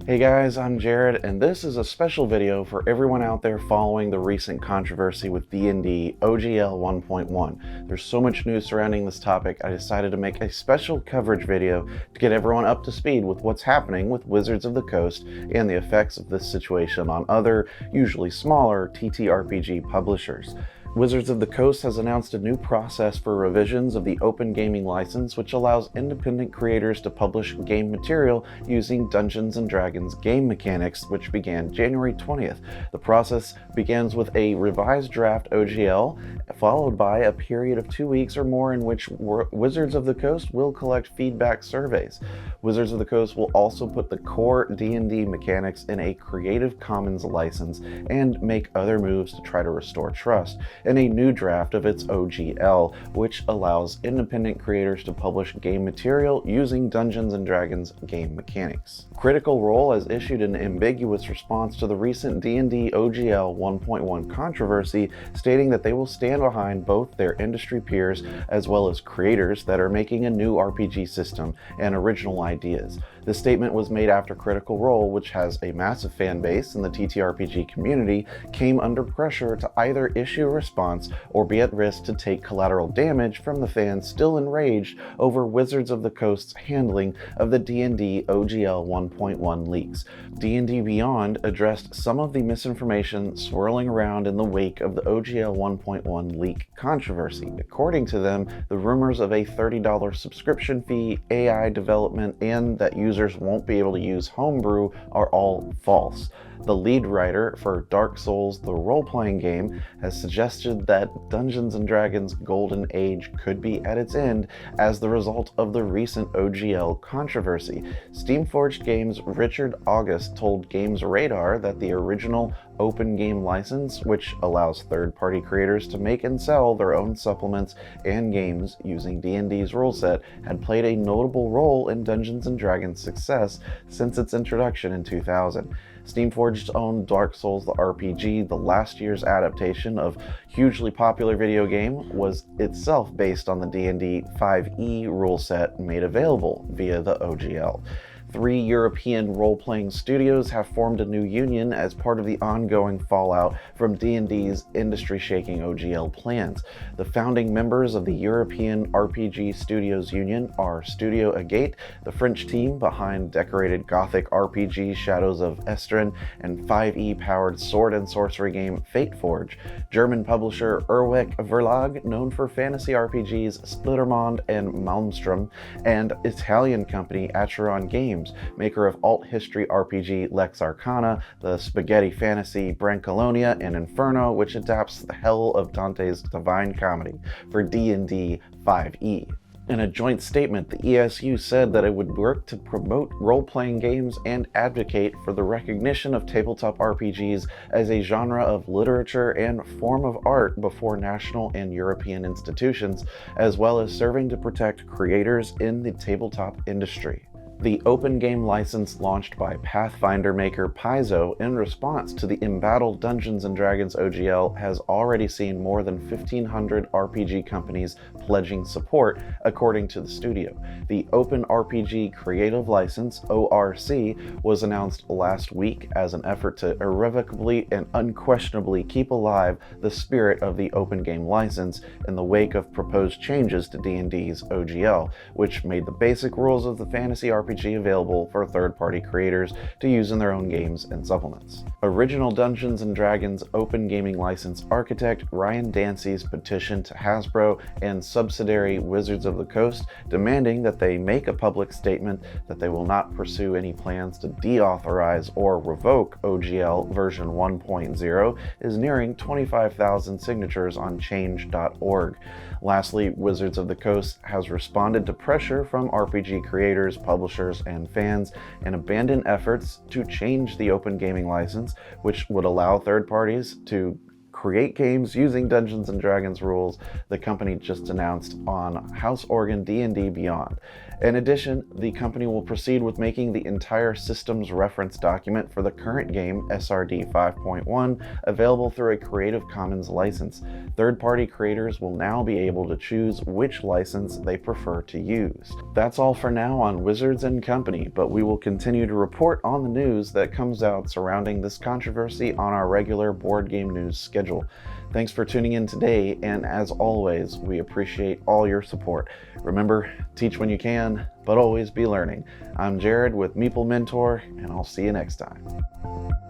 Hey guys, I'm Jared, and this is a special video for everyone out there following the recent controversy with D&D OGL 1.1. There's so much news surrounding this topic, I decided to make a special coverage video to get everyone up to speed with what's happening with Wizards of the Coast and the effects of this situation on other, usually smaller, TTRPG publishers. Wizards of the Coast has announced a new process for revisions of the Open Gaming License, which allows independent creators to publish game material using Dungeons & Dragons game mechanics, which began January 20th. The process begins with a revised draft OGL, followed by a period of 2 weeks or more in which Wizards of the Coast will collect feedback surveys. Wizards of the Coast will also put the core D&D mechanics in a Creative Commons license and make other moves to try to restore trust in a new draft of its OGL, which allows independent creators to publish game material using Dungeons & Dragons game mechanics. Critical Role has issued an ambiguous response to the recent D&D OGL 1.1 controversy, stating that they will stand behind both their industry peers as well as creators that are making a new RPG system and original ideas. This statement was made after Critical Role, which has a massive fan base in the TTRPG community, came under pressure to either issue a response or be at risk to take collateral damage from the fans still enraged over Wizards of the Coast's handling of the D&D OGL 1.1 leaks. D&D Beyond addressed some of the misinformation swirling around in the wake of the OGL 1.1 leak controversy. According to them, the rumors of a $30 subscription fee, AI development, and that users won't be able to use homebrew are all false. The lead writer for Dark Souls, the role-playing game, has suggested that Dungeons & Dragons Golden Age could be at its end as the result of the recent OGL controversy. Steamforged Games' Richard August told Games Radar that the original Open Game License, which allows third-party creators to make and sell their own supplements and games using D&D's rule set, had played a notable role in Dungeons & Dragons' success since its introduction in 2000. Steamforged's own Dark Souls the RPG, the last year's adaptation of hugely popular video game, was itself based on the D&D 5e rule set made available via the OGL. 3 European role-playing studios have formed a new union as part of the ongoing fallout from D&D's industry-shaking OGL plans. The founding members of the European RPG Studios Union are Studio Agate, the French team behind decorated Gothic RPG Shadows of Estrin and 5e-powered sword and sorcery game Fateforge, German publisher Erwick Verlag, known for fantasy RPGs Splittermond and Malmstrom, and Italian company Acheron Games, maker of alt history RPG Lex Arcana, the spaghetti fantasy Brancalonia, and Inferno, which adapts the hell of Dante's Divine Comedy for D&D 5e. In a joint statement, the ESU said that it would work to promote role-playing games and advocate for the recognition of tabletop RPGs as a genre of literature and form of art before national and European institutions, as well as serving to protect creators in the tabletop industry. The Open Game License launched by Pathfinder maker Paizo in response to the embattled Dungeons & Dragons OGL has already seen more than 1,500 RPG companies pledging support, according to the studio. The Open RPG Creative License, ORC, was announced last week as an effort to irrevocably and unquestionably keep alive the spirit of the Open Game License in the wake of proposed changes to D&D's OGL, which made the basic rules of the fantasy RPG available for third-party creators to use in their own games and supplements. Original Dungeons & Dragons Open Gaming License architect Ryan Dancy's petition to Hasbro and subsidiary Wizards of the Coast, demanding that they make a public statement that they will not pursue any plans to deauthorize or revoke OGL version 1.0, is nearing 25,000 signatures on change.org. Lastly, Wizards of the Coast has responded to pressure from RPG creators, publishers, and fans and abandoned efforts to change the Open Gaming License, which would allow third parties to create games using Dungeons & Dragons rules the company just announced on House Organ D&D Beyond. In addition, the company will proceed with making the entire systems reference document for the current game, SRD 5.1, available through a Creative Commons license. Third-party creators will now be able to choose which license they prefer to use. That's all for now on Wizards & Company, but we will continue to report on the news that comes out surrounding this controversy on our regular board game news schedule. Thanks for tuning in today, and as always, we appreciate all your support. Remember, teach when you can, but always be learning. I'm Jared with Meeple Mentor, and I'll see you next time.